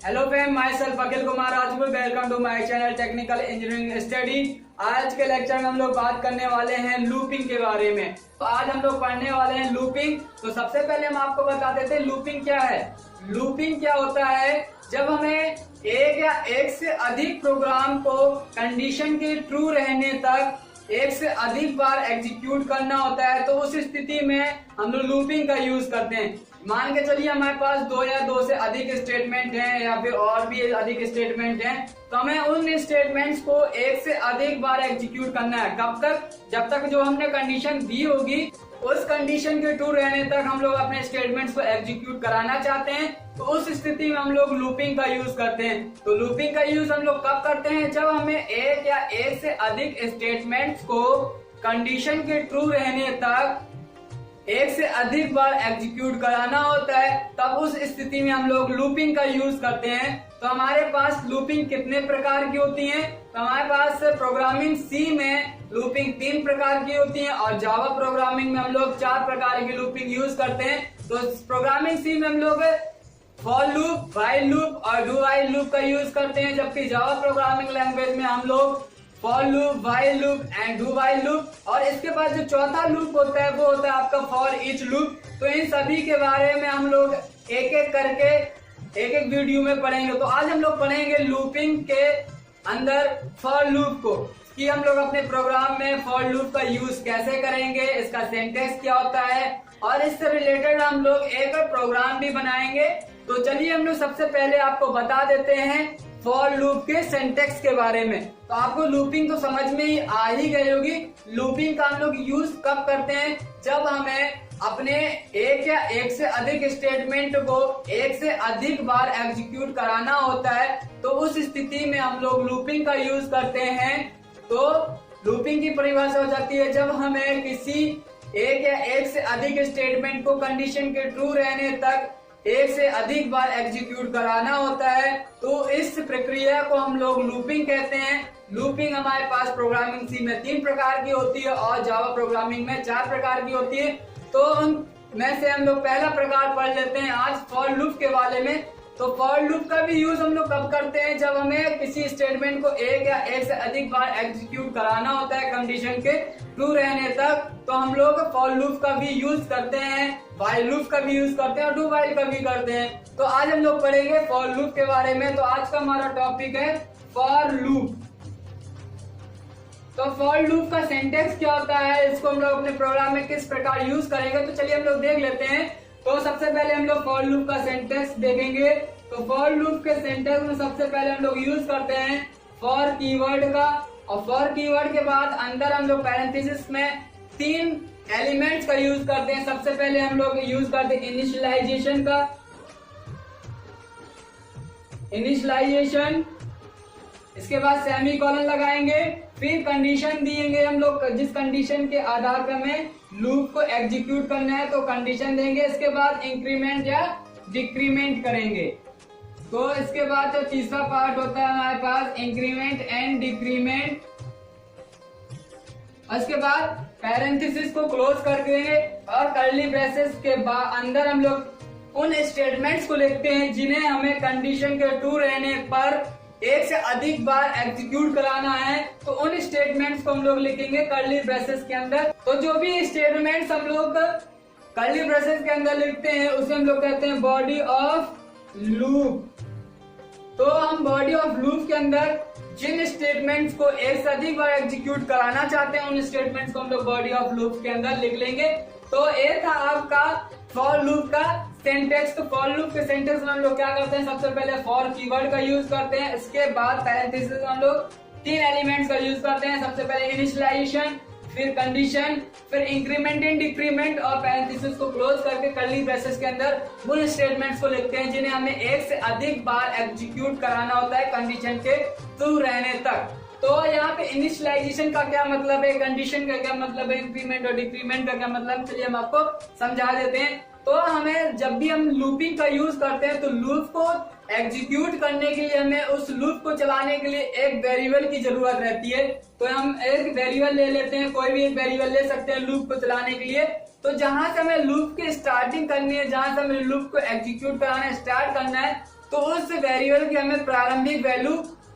Hello friend, my self Akhil Kumar Rajput. Welcome to my channel technical engineering study. आज के lecture में हम लोग बात करने वाले हैं लूपिंग के बारे में। तो आज हम लोग पढ़ने वाले हैं लूपिंग। तो सबसे पहले हम आपको बता देते हैं लूपिंग क्या है। लूपिंग क्या होता है, जब हमें एक या एक से अधिक प्रोग्राम को कंडीशन के ट्रू रहने तक एक से अधिक बार एग्जीक्यूट करना होता है, तो उस स्थिति में हम लोग लूपिंग का यूज करते हैं। मान के चलिए हमारे पास दो या दो से अधिक स्टेटमेंट हैं या फिर और भी अधिक स्टेटमेंट हैं, तो हमें उन स्टेटमेंट्स को एक से अधिक बार एग्जीक्यूट करना है। कब तक? जब तक जो हमने कंडीशन दी होगी उस कंडीशन के ट्रू रहने तक हम लोग अपने स्टेटमेंट्स को एग्जीक्यूट कराना चाहते हैं। तो उस स्थिति में हम लोग लूपिंग का यूज करते हैं। तो लूपिंग का यूज हम लोग कब करते हैं? जब हमें एक या एक से अधिक स्टेटमेंट्स को कंडीशन के ट्रू रहने तक एक से अधिक बार एग्जीक्यूट कराना होता है, तब उस स्थिति में हम लोग लूपिंग का यूज करते हैं। तो हमारे पास लूपिंग कितने प्रकार की होती है? तो हमारे पास प्रोग्रामिंग सी में लूपिंग 3 प्रकार की होती है और जावा प्रोग्रामिंग में हम लोग 4 प्रकार की लूपिंग यूज करते हैं। तो प्रोग्रामिंग सी में हम लोग फॉर लूप, व्हाइल लूप और डू व्हाइल लूप का यूज करते हैं, जबकि जावा प्रोग्रामिंग लैंग्वेज में हम लोग for loop, while loop and do while loop, और इसके बाद जो चौथा लूप होता है वो होता है आपका फॉर ईच लूप। तो इन सभी के बारे में हम लोग एक एक करके एक एक वीडियो में पढ़ेंगे। तो आज हम लोग पढ़ेंगे लूपिंग के अंदर फॉर लूप को, कि हम लोग अपने प्रोग्राम में फॉर लूप का यूज कैसे करेंगे, इसका सिंटैक्स क्या होता है, और इससे रिलेटेड हम लोग एक प्रोग्राम भी बनाएंगे। तो चलिए हम लोग सबसे पहले आपको बता देते हैं फॉर लूप के सिंटैक्स के बारे में। तो आपको लूपिंग तो समझ में ही आ ही गई होगी। लूपिंग का हम लोग यूज कब करते हैं? जब हमें अपने एक या एक से अधिक स्टेटमेंट को एक से अधिक बार एग्जीक्यूट कराना होता है, तो उस स्थिति में हम लोग लूपिंग का यूज करते हैं। तो लूपिंग की परिभाषा हो जाती है जब हमें किसी एक या एक से अधिक स्टेटमेंट को कंडीशन के ट्रू रहने तक एक से अधिक बार एग्जीक्यूट कराना होता है, तो इस प्रक्रिया को हम लोग लूपिंग कहते हैं। लूपिंग हमारे पास प्रोग्रामिंग सी में 3 प्रकार की होती है और जावा प्रोग्रामिंग में 4 प्रकार की होती है। तो उनमें से हम लोग पहला प्रकार पढ़ लेते हैं आज फॉर लूप के बारे में। तो फॉर लूप का भी यूज हम लोग कब करते हैं? जब हमें किसी स्टेटमेंट को एक या एक से अधिक बार एग्जीक्यूट कराना होता है कंडीशन के ट्रू रहने तक, तो हम लोग फॉर लूप का भी यूज करते हैं, व्हाइल लूप का भी यूज करते हैं और डू व्हाइल का भी करते हैं। तो आज हम लोग पढ़ेंगे फॉर लूप के बारे में। तो आज का हमारा टॉपिक है फॉर लूप। तो फॉर लूप का सिंटैक्स क्या होता है, इसको हम लोग अपने प्रोग्राम में किस प्रकार यूज करेंगे, तो चलिए हम लोग देख लेते हैं। तो सबसे पहले हम लोग फॉर लूप का सिंटैक्स देखेंगे। तो फॉर लूप के सिंटैक्स में सबसे पहले हम लोग यूज करते हैं फॉर कीवर्ड का, और फॉर कीवर्ड के बाद अंदर हम लोग पैरेंथेसिस में 3 एलिमेंट्स का यूज करते हैं। सबसे पहले हम लोग यूज करते हैं इनिशियलाइजेशन का, इनिशियलाइजेशन, इसके बाद सेमीकोलन लगाएंगे, फिर कंडीशन दिएंगे हम लोग, जिस कंडीशन के आधार पर हमें लूप को एग्जीक्यूट करना है तो कंडीशन देंगे। इसके बाद इंक्रीमेंट या डिक्रीमेंट करेंगे। तो इसके बाद जो तीसरा पार्ट होता है हमारे पास इंक्रीमेंट एंड डिक्रीमेंट। उसके बाद पैरेंथेसिस को क्लोज कर देंगे और कर्ली ब्रेसेस के अंदर हम लोग उन स्टेटमेंट्स को लिखते हैं जिन्हें हमें कंडीशन के ट्रू रहने पर एक से अधिक बार एग्जीक्यूट कराना है। तो उन स्टेटमेंट्स को हम लोग लिखेंगे कर्ली ब्रेसेस के अंदर। तो जो भी स्टेटमेंट्स हम लोग कर्ली ब्रेसेस के अंदर लिखते हैं उसे हम लोग कहते हैं बॉडी ऑफ लूप। तो हम बॉडी ऑफ लूप के अंदर जिन स्टेटमेंट्स को एक से अधिक बार एग्जीक्यूट कराना चाहते हैं उन स्टेटमेंट्स को हम लोग बॉडी ऑफ लूप के अंदर लिख लेंगे। तो ये था आपका फॉर लूप का सिंटैक्स। तो फॉर लूप के सिंटैक्स में हम लोग क्या करते हैं? सबसे पहले फॉर कीवर्ड का यूज करते हैं, इसके बाद पैरेंथेसिस में हम लोग 3 एलिमेंट्स का यूज करते हैं। सबसे पहले इनिशियलाइजेशन, फिर कंडीशन, फिर इंक्रीमेंट एंड डिक्रीमेंट, और पैरेंथेसिस को क्लोज करके कर्ली ब्रेसेस के अंदर उन स्टेटमेंट्स को लिखते हैं जिन्हें हमें एक से अधिक बार एग्जीक्यूट कराना होता है कंडीशन के ट्रू रहने तक। तो यहाँ पे इनिशियलाइजेशन का क्या मतलब है, कंडीशन का क्या मतलब है, इंक्रीमेंट और डिक्रीमेंट का क्या मतलब, चलिए हम आपको समझा देते हैं। तो हमें जब भी हम लूपिंग का यूज करते हैं तो लूप को एग्जीक्यूट करने के लिए हमें उस लूप को चलाने के लिए एक वेरिएबल की जरूरत रहती है। तो हम एक वेरिएबल ले लेते हैं, कोई भी एक वेरिएबल ले सकते हैं लूप को चलाने के लिए। तो जहां से हमें लूप की स्टार्टिंग करनी है, जहां से हमें लूप को एग्जीक्यूट कराना है, स्टार्ट करना है, तो उस वेरिएबल की हमें प्रारंभिक वैल्यू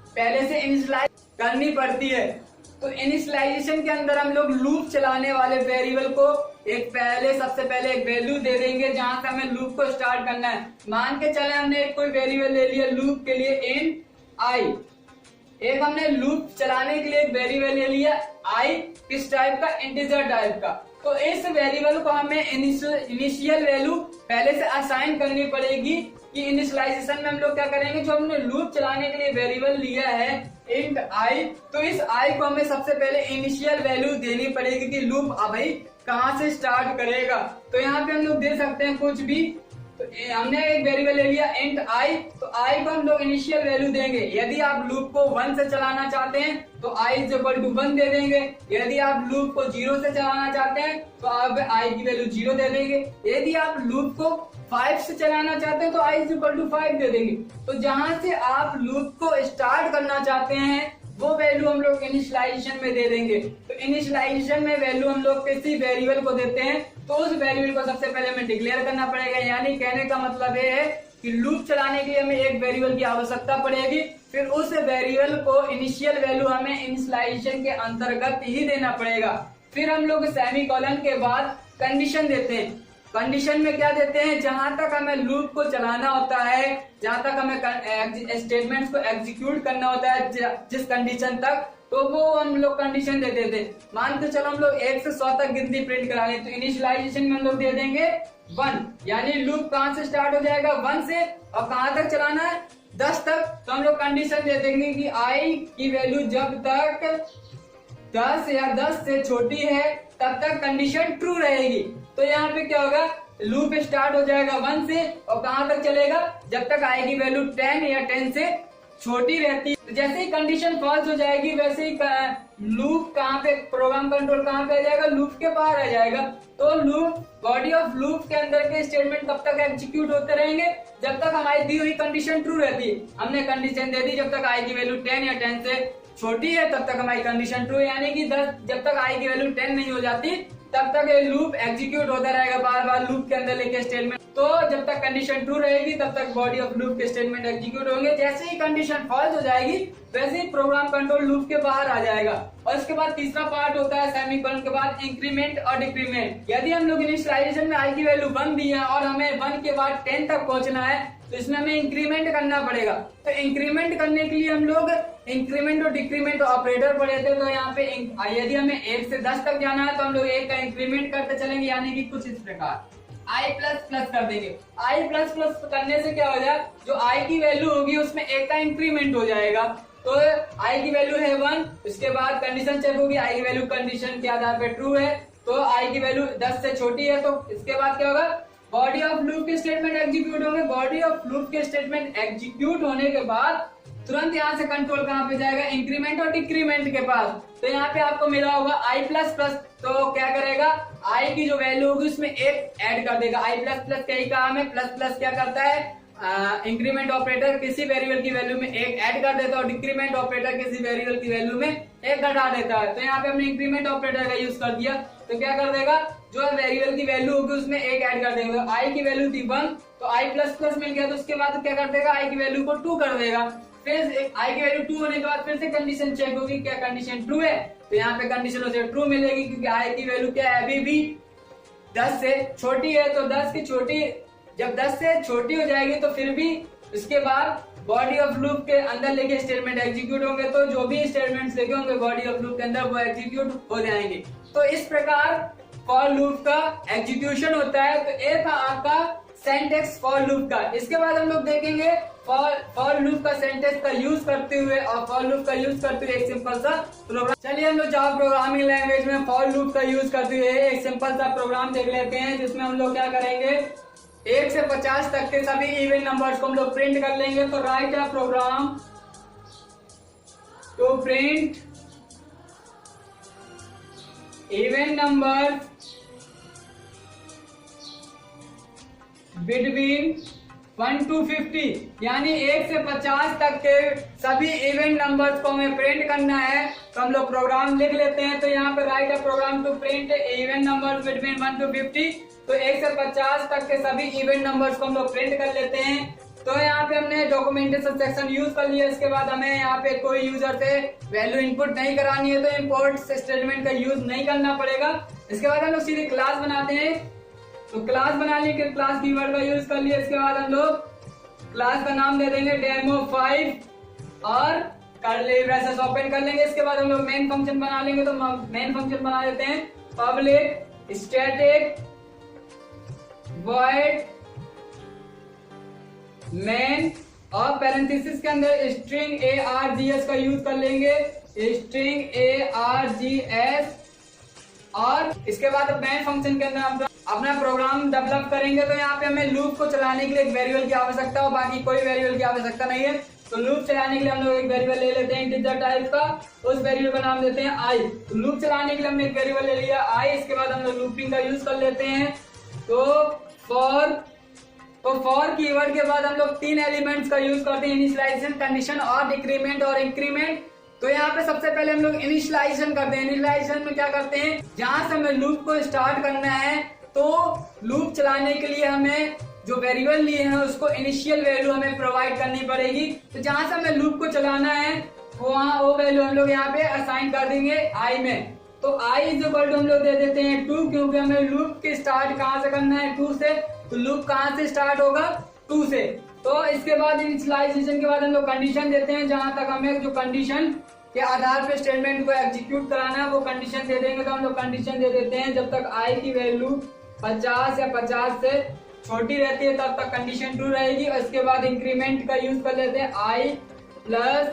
पहले से इनिशियलाइज करनी पड़ती है। तो इनिशियलाइजेशन के अंदर हम लोग लूप चलाने वाले वेरिएबल को सबसे पहले एक वैल्यू दे देंगे जहां से हमें लूप को स्टार्ट करना है। मान के चले हमने एक कोई वेरिएबल ले लिया लूप के लिए इंट आई। एक हमने लूप चलाने के लिए एक वेरिएबल ले लिया आई, किस टाइप का, इंटीजर टाइप का। तो इस वेरिएबल को हमें इनिशियल वैल्यू पहले से असाइन करनी पड़ेगी कि इनिशियलाइजेशन में हम लोग क्या करेंगे, जो हमने लूप चलाने के लिए वेरिएबल लिया है इंट आई, तो इस आई को हमें सबसे पहले इनिशियल वैल्यू देनी पड़ेगी कि लूप अभी कहां से स्टार्ट करेगा। तो यहाँ पे हम लोग दे सकते हैं कुछ भी। तो हमने एक वेरिएबल ले लिया इंट आई, तो आई को हम लोग इनिशियल वैल्यू देंगे। यदि आप लूप को 1 से चलाना चाहते हैं तो आई इज इक्वल टू 1 दे देंगे। यदि आप लूप को 0 से चलाना चाहते हैं तो आप आई की वैल्यू 0 दे देंगे। यदि आप लूप को 5 से चलाना चाहते हैं तो आई इज इक्वल टू 5 दे देंगे। तो जहां से आप लूप को स्टार्ट करना चाहते हैं वो वैल्यू हम लोग इनिशियलाइजेशन में दे देंगे। तो इनिशियलाइजेशन में वैल्यू हम लोग किसी वेरिएबल को देते हैं तो उस वेरिएबल को सबसे पहले हमें डिक्लेयर करना पड़ेगा। यानी कहने का मतलब ये है कि लूप चलाने के लिए हमें एक वेरिएबल की आवश्यकता पड़ेगी, फिर उस वेरिएबल को इनिशियल वैल्यू हमें इनिशियलाइजेशन के अंतर्गत ही देना पड़ेगा। फिर हम लोग सेमीकोलन के बाद कंडीशन देते हैं। कंडीशन में क्या देते हैं, जहां तक हमें लूप को चलाना होता है, जहां तक हमें स्टेटमेंट्स को एग्जीक्यूट करना होता है जिस कंडीशन तक, तो वो हम लोग कंडीशन दे देते हैं। मान के चलो हम लोग 1 से 100 तक गिनती प्रिंट करा लें तो इनिशियलाइजेशन में हम लोग दे देंगे 1। यानी लूप कहां से स्टार्ट हो जाएगा, 1 से, और कहां तक चलाना है, 10 तक। तो हम लोग कंडीशन दे देंगे कि आई की वैल्यू जब तक 10 या 10 से छोटी है तब तक कंडीशन ट्रू रहेगी। तो यहाँ पे क्या होगा, लूप स्टार्ट हो जाएगा 1 से और कहां तक चलेगा, जब तक आई की वैल्यू 10 या 10 से छोटी रहती है। तो जैसे ही कंडीशन फॉल्स हो जाएगी वैसे ही लूप कहाँ पे, प्रोग्राम कंट्रोल कहाँ पे आ जाएगा, लूप के बाहर आ जाएगा। तो लूप, बॉडी ऑफ लूप के अंदर के स्टेटमेंट कब तक एग्जीक्यूट होते रहेंगे, जब तक हमारी दी हुई कंडीशन ट्रू रहती है। हमने कंडीशन दे दी जब तक आई की वैल्यू 10 या 10 से छोटी है तब तक हमारी कंडीशन ट्रू है। यानी कि 10, जब तक आई की वैल्यू 10 नहीं हो जाती तब तक ये लूप एग्जीक्यूट होता रहेगा बार बार लूप के अंदर लेके स्टेटमेंट। तो जब तक कंडीशन ट्रू रहेगी तब तक बॉडी ऑफ लूप के स्टेटमेंट एग्जीक्यूट होंगे। जैसे ही कंडीशन फॉल्स हो जाएगी वैसे ही प्रोग्राम कंट्रोल लूप के बाहर आ जाएगा। और इसके बाद तीसरा पार्ट होता है सेमीकोलन के बाद इंक्रीमेंट और डिक्रीमेंट। यदि हम लोग इनिशियलाइजेशन में आई की वैल्यू 1 दी है और हमें 1 के बाद 10 तक पहुंचना है तो इसमें हमें इंक्रीमेंट करना पड़ेगा। तो इंक्रीमेंट करने के लिए हम लोग इंक्रीमेंट और डिक्रीमेंट ऑपरेटर पढ़े थे। तो यहाँ पे यदि हमें 1 से 10 तक जाना है तो हम लोग 1 का इंक्रीमेंट करते चलेंगे, यानी कि कुछ इस प्रकार i प्लस प्लस कर देंगे। i प्लस प्लस करने से क्या हो जाए, जो i की वैल्यू होगी उसमें 1 का इंक्रीमेंट हो जाएगा। तो i की वैल्यू है 1, उसके बाद कंडीशन चेक होगी, i की वैल्यू कंडीशन के आधार पर ट्रू है तो i की वैल्यू 10 से छोटी है। तो इसके बाद क्या होगा, बॉडी ऑफ लूप के स्टेटमेंट एग्जीक्यूट होंगे। बॉडी ऑफ लूप के स्टेटमेंट एग्जीक्यूट होने के बाद तुरंत यहाँ से कंट्रोल कहाँ पे जाएगा, इंक्रीमेंट और डिक्रीमेंट के पास। तो यहाँ पे आपको मिला होगा i प्लस प्लस, तो क्या करेगा, i की जो वैल्यू होगी उसमें 1 ऐड कर देगा। i प्लस प्लस क्या ही काम है, प्लस प्लस क्या करता है, इंक्रीमेंट ऑपरेटर किसी वेरिएबल की वैल्यू में 1 ऐड कर देता है और डिक्रीमेंट ऑपरेटर किसी वेरिएबल की वैल्यू में 1 घटा देता है। तो यहाँ पे हमने इंक्रीमेंट ऑपरेटर का यूज कर दिया तो क्या कर देगा, जो वेरिएबल की वैल्यू होगी उसमें 1 ऐड कर देगा। i की वैल्यू थी 1 तो i प्लस प्लस मिल गया, तो उसके बाद क्या कर देगा, i की वैल्यू को 2 कर देगा। फिर i की वैल्यू 2 होने के बाद फिर से कंडीशन चेक होगी, क्या कंडीशन ट्रू है, तो यहाँ पे कंडीशन उसे ट्रू मिलेगी क्योंकि i की वैल्यू क्या है, अभी भी 10 से छोटी है। तो 10 की छोटी, जब 10 से छोटी हो जाएगी तो फिर भी उसके बाद बॉडी ऑफ लूप के अंदर लेके स्टेटमेंट एग्जीक्यूट होंगे। तो जो भी स्टेटमेंट्स लेके होंगे बॉडी ऑफ लूप के अंदर वो एग्जीक्यूट हो जाएंगे। तो इस प्रकार फॉर लूप का एग्जीक्यूशन होता है। तो ये था आपका सिंटैक्स फॉर लूप का। इसके बाद हम लोग देखेंगे फॉर लूप का सिंटैक्स का यूज करते हुए और फॉर लूप का यूज करते हुए एक सिंपल सा प्रोग्राम। चलिए हम लोग जावा प्रोग्रामिंग लैंग्वेज में फॉर लूप का यूज करते हुए एक सिंपल सा प्रोग्राम देख लेते हैं, जिसमें हम लोग क्या करेंगे, 1 से 50 तक के सभी इवन नंबर्स को हम लोग प्रिंट कर लेंगे। तो write a program to print even number between 1 to 50, यानी 1 से 50 तक के सभी इवेंट नंबर्स को हमें प्रिंट करना है। तो हम लोग प्रोग्राम लिख लेते हैं। तो यहाँ पे write a program to print even numbers between 1 to 50। तो 1 से 50 तक के सभी इवेंट नंबर्स को हम लोग प्रिंट कर लेते हैं। तो यहाँ पे हमने डॉक्यूमेंटेशन सेक्शन यूज कर लिया। इसके बाद हमें यहाँ पे कोई यूजर से वैल्यू इनपुट नहीं करानी है, तो इम्पोर्ट स्टेटमेंट का यूज नहीं करना पड़ेगा। इसके बाद हम लोग सीधे क्लास बनाते हैं। तो क्लास बनाने के क्लास कीवर्ड का यूज कर लिया। इसके बाद हम लोग क्लास का नाम दे देंगे demo5 और कर्ली ब्रेसेस ओपन कर लेंगे। इसके बाद हम लोग मेन फंक्शन बना लेंगे। तो मेन फंक्शन बना देते हैं पब्लिक स्टैटिक वॉइड मेन और पैरेंथेसिस के अंदर स्ट्रिंग args का यूज कर लेंगे, स्ट्रिंग args। और इसके बाद मेन फंक्शन के अंदर हम अपना प्रोग्राम डेवलप करेंगे। तो यहाँ पे हमें लूप को चलाने के लिए एक वेरिएबल की आवश्यकता हो, बाकी कोई वेरिएबल की आवश्यकता नहीं है। तो लूप चलाने के लिए हम लोग एक वेरिएबल ले लेते हैं इंटीजर टाइप का, उस वेरिएबल का नाम देते हैं आई। तो लूप चलाने के लिए हमने एक वेरिएबल ले लिया आई। इसके बाद हम लोग लूपिंग का यूज कर लेते हैं। तो फॉर कीवर्ड के बाद हम लोग 3 एलिमेंट्स का यूज करते हैं, इनिशियलाइजेशन, कंडीशन और डिक्रीमेंट और इंक्रीमेंट। तो यहाँ पे सबसे पहले हम लोग इनिशियलाइजेशन करते हैं। इनिशियलाइजेशन में क्या करते हैं, जहां से हमें लूप को स्टार्ट करना है तो लूप चलाने के लिए हमें जो वेरिएबल लिए हैं उसको इनिशियल वैल्यू हमें प्रोवाइड करनी पड़ेगी। तो जहां से हमें लूप को चलाना है वहां वो वैल्यू हम लोग यहाँ पे असाइन कर देंगे आई में। तो आई इज इक्वल टू हम लोग दे देते हैं 2, क्योंकि हमें लूप के स्टार्ट कहाँ से करना है, 2 से। तो लूप कहाँ से स्टार्ट होगा, 2 से। तो इसके बाद इनिशियलाइजेशन के बाद हम लोग कंडीशन देते हैं, जहां तक हमें जो कंडीशन के आधार पे स्टेटमेंट को एग्जीक्यूट कराना है वो कंडीशन दे देंगे। तो हम लोग कंडीशन दे देते हैं जब तक आई की वैल्यू 50 या 50 से छोटी रहती है तब तक कंडीशन ट्रू रहेगी। और इसके बाद इंक्रीमेंट का यूज कर लेते हैं आई प्लस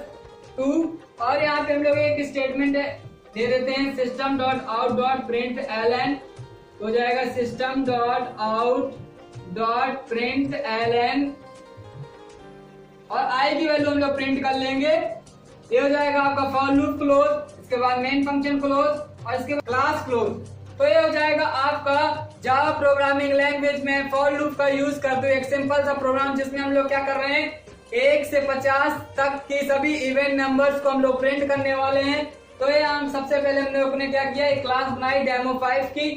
2। और यहाँ पे हम लोग एक स्टेटमेंट दे देते हैं system dot out dot print LN. हो जाएगा system dot out dot print LN और आई की वैल्यू हम लोग प्रिंट कर लेंगे। ये हो जाएगा आपका फॉर लूप क्लोज। इसके बाद मेन फंक्शन क्लोज और इसके बाद क्लास क्लोज। तो ये हो जाएगा आपका जावा प्रोग्रामिंग लैंग्वेज में फॉर लूप का यूज करते हुए एक सिंपल सा प्रोग्राम, जिसमें हम लोग क्या कर रहे हैं, 1 से 50 तक की सभी इवेंट नंबर्स को हम लोग प्रिंट करने वाले हैं। तो ये हम सबसे पहले हम लोग ने क्या किया, एक क्लास बनाई demo5 की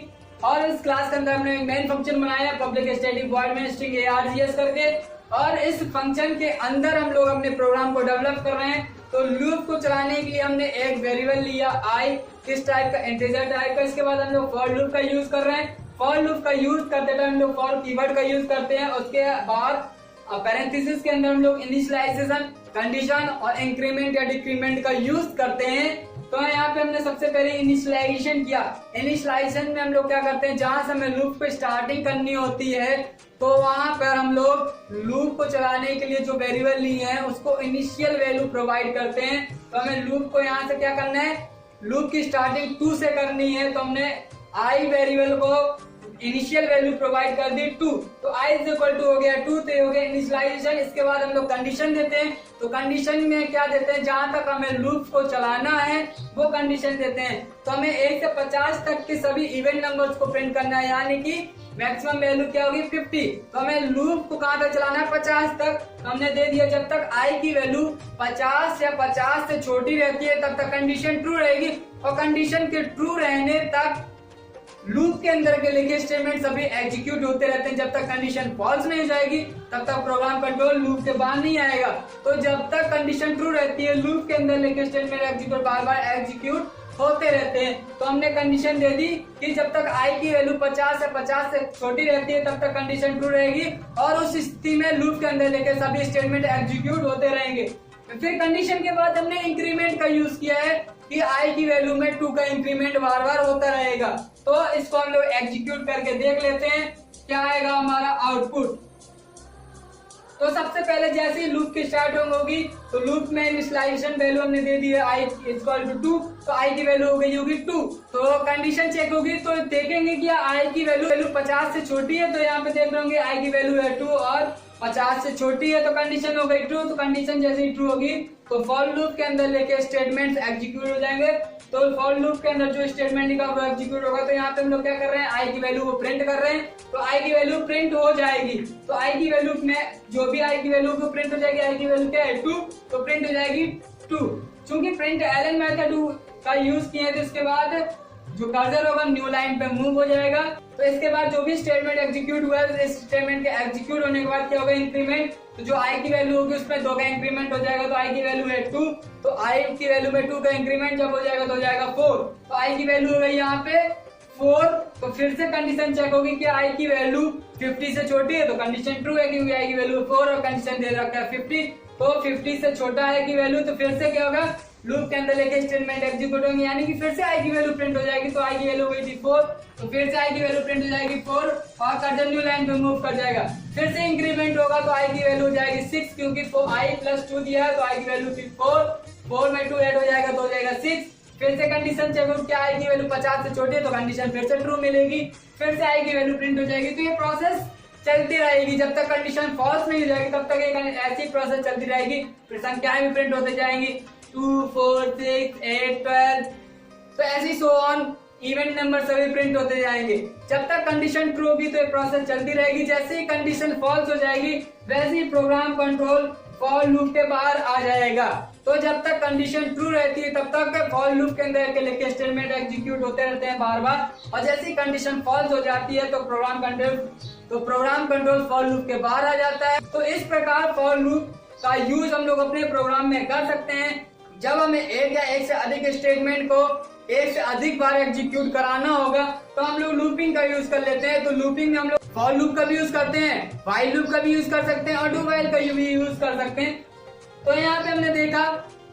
और इस क्लास के अंदर हमने एक मेन फंक्शन बनाया पब्लिक स्टैटिक वॉइड में स्ट्रिंग args करके। और इस फंक्शन के अंदर हम लोग अपने प्रोग्राम को डेवलप कर रहे हैं। तो लूप को चलाने के लिए हमने एक वेरिएबल लिया आई, किस टाइप का, इंटीजर टाइप का। इसके बाद हम लोग फॉर लूप का यूज कर रहे हैं। फॉर लूप का यूज करते टाइम हम लोग फॉर कीवर्ड का यूज करते हैं। उसके बाद पैरेंथेसिस के अंदर हम लोग इनिशियलाइजेशन, कंडीशन और इंक्रीमेंट या डिक्रीमेंट का यूज करते हैं। तो यहाँ पे हमने सबसे पहले इनिशियलाइजेशन किया। इनिशियलाइजेशन में हम लोग क्या करते हैं, जहां से हमें लूप पे स्टार्टिंग करनी होती है तो वहां पर हम लोग लूप को चलाने के लिए जो वेरिएबल लिए हैं उसको इनिशियल वैल्यू प्रोवाइड करते हैं। तो हमें लूप को यहाँ से क्या करना है, लूप की स्टार्टिंग 2 से करनी है। तो हमने आई वेरिएबल को इनिशियल वैल्यू प्रोवाइड कर दी 2। तो आई इज इक्वल टू हो गया 2, तो हो गया इनिशियलाइजेशन। इसके बाद हम लोग कंडीशन देते हैं। तो कंडीशन में क्या देते हैं, जहां तक हमें लूप को चलाना है वो कंडीशन देते हैं। तो हमें 1 से 50 तक के सभी इवेंट नंबर्स को प्रिंट करना है, यानी कि मैक्सिमम वैल्यू क्या होगी 50। तो हमें लूप को कहां तक चलाना है, 50 तक। तो हमने दे दिया जब तक आई की वैल्यू 50 या 50 से छोटी रहती है तब तक कंडीशन ट्रू रहेगी। और कंडीशन के ट्रू रहने तक लूप के अंदर के लिखे स्टेटमेंट सभी एग्जीक्यूट होते रहते हैं। जब तक कंडीशन फॉल्स नहीं हो जाएगी तब तक प्रोग्राम कंट्रोल लूप के बाहर नहीं आएगा। तो जब तक कंडीशन ट्रू रहती है लूप के अंदर लिखे स्टेटमेंट एग्जीक्यूट बार बार एग्जीक्यूट होते रहते हैं। तो हमने कंडीशन दे दी कि जब तक आई की वैल्यू 50 से 50 से छोटी रहती है तब तक कंडीशन ट्रू रहेगी और उस स्थिति में लूप के अंदर लिखे सभी स्टेटमेंट एग्जीक्यूट होते रहेंगे। फिर कंडीशन के बाद हमने इंक्रीमेंट का यूज किया है कि आई की वैल्यू में 2 का इंक्रीमेंट बार बार होता रहेगा। तो इसको हम लोग एग्जीक्यूट करके देख लेते हैं क्या आएगा हमारा आउटपुट। तो सबसे पहले जैसे ही लूप की स्टार्टिंग होगी तो लूप में इनिशियलाइजेशन वैल्यू हमने दे दी है आई इक्वल टू 2, तो आई की वैल्यू हो गई होगी 2। तो कंडीशन चेक होगी तो देखेंगे कि आई की वैल्यू 50 से छोटी है। तो यहाँ पे देख रहे होंगे आई की वैल्यू है 2 और 50 से छोटी है तो कंडीशन हो गई ट्रू। तो कंडीशन जैसे ही ट्रू होगी तो फॉर लूप के अंदर लेके स्टेटमेंट्स एग्जीक्यूट हो जाएंगे। तो फॉर लूप के अंदर जो स्टेटमेंट लिखा वो एग्जीक्यूट होगा। तो यहाँ पे हम लोग क्या कर रहे हैं, आई की वैल्यू को प्रिंट कर रहे हैं। तो आई की वैल्यू प्रिंट हो जाएगी। तो आई की वैल्यू में जो भी आई की वैल्यू को प्रिंट हो जाएगी, आई की वैल्यू क्या है 2, तो प्रिंट हो जाएगी 2। चूंकि प्रिंट एलन मेथड का यूज किए थे इसके बाद जो कर्सर होगा न्यू लाइन पे मूव हो जाएगा। तो इसके बाद जो भी स्टेटमेंट एग्जीक्यूट हुआ है, इस स्टेटमेंट के एग्जीक्यूट होने के बाद क्या होगा, इंक्रीमेंट। तो जो आई की वैल्यू होगी उसमें 2 का इंक्रीमेंट हो जाएगा, तो आई की वैल्यू है 2, तो आई की वैल्यू में 2 का इंक्रीमेंट जब हो जाएगा तो हो जाएगा 4। तो आई की वैल्यू हो गई यहाँ पे 4। तो फिर से कंडीशन चेक होगी कि आई की वैल्यू 50 से छोटी है, तो कंडीशन ट्रू है क्योंकि आई की वैल्यू 4 और कंडीशन दे रखा है 50। तो 50 से छोटा है की वैल्यू, तो फिर से क्या होगा, लूप के अंदर लेके स्टेटमेंट एग्जीक्यूट होंगे, यानी कि फिर से आई की वैल्यू प्रिंट हो जाएगी। तो आई की वैल्यू हुई थी 4, तो फिर से आई की वैल्यू प्रिंट हो जाएगी 4 और कर्सर न्यू लाइन पे मूव कर जाएगा। फिर से इंक्रीमेंट होगा तो आई की वैल्यू हो जाएगी 6, क्योंकि आई प्लस 2 दिया है, तो आई की वैल्यू थी 4 में 2 ऐड हो जाएगा तो हो जाएगा 6। फिर से कंडीशन चेक हो क्या आई की वैल्यू 50 से छोटी है, तो कंडीशन फिर से ट्रू मिलेगी, फिर से आई की वैल्यू प्रिंट हो जाएगी। तो ये प्रोसेस चलती रहेगी जब तक कंडीशन फॉल्स नहीं हो जाएगी, तब तक एक ऐसी प्रोसेस चलती रहेगी। फिर संख्याएं भी प्रिंट होते जाएंगी 2, 4, 6, 8, 12, तो ऐसे सो ऑन इवेंट नंबर सभी प्रिंट होते जाएंगे। जब तक कंडीशन ट्रू होगी तो ये प्रोसेस चलती रहेगी। जैसे ही कंडीशन फॉल्स हो जाएगी वैसे ही प्रोग्राम कंट्रोल फॉर लूप के बाहर आ जाएगा। तो जब तक कंडीशन ट्रू रहती है तब तक फॉर लूप के अंदर के लेके स्टेटमेंट एग्जीक्यूट होते रहते हैं बार बार, और जैसे ही कंडीशन फॉल्स हो जाती है तो प्रोग्राम कंट्रोल फॉर लूप के बाहर आ जाता है। तो इस प्रकार फॉर लूप का यूज हम लोग अपने प्रोग्राम में कर सकते हैं। जब हमें एक या एक से अधिक स्टेटमेंट को एक से अधिक बार एग्जीक्यूट कराना होगा तो हम लोग लूपिंग का यूज कर लेते हैं। तो लूपिंग में हम लोग फॉर लूप का भी यूज करते हैं, व्हाइल लूप का भी यूज कर सकते हैं और डू व्हाइल का भी यूज कर सकते हैं। तो यहाँ पे हमने देखा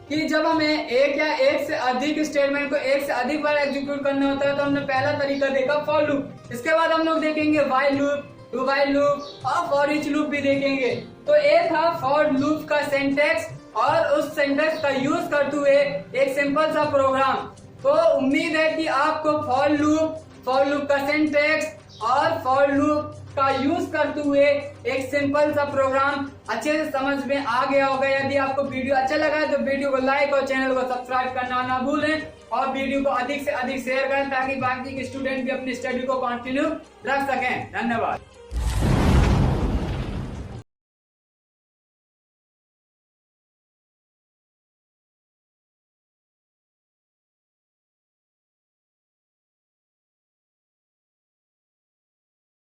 कि जब हमें एक या एक से अधिक स्टेटमेंट को एक से अधिक बार एग्जीक्यूट करना होता है तो हमने पहला तरीका देखा फॉर लूप। इसके बाद हम लोग देखेंगे while loop, do while loop और फॉर ईच लूप भी देखेंगे। तो एक था फॉर लूप का सिंटैक्स और उस सिंटैक्स का यूज करते हुए एक सिंपल सा प्रोग्राम। तो उम्मीद है कि आपको फॉर लूप का सिंटैक्स और फॉर लूप का यूज करते हुए एक सिंपल सा प्रोग्राम अच्छे से समझ में आ गया होगा। यदि आपको वीडियो अच्छा लगा है तो वीडियो को लाइक और चैनल को सब्सक्राइब करना ना भूलें और वीडियो को अधिक से अधिक शेयर करें ताकि बाकी के स्टूडेंट भी अपनी स्टडी को कंटिन्यू रख सकें। धन्यवाद।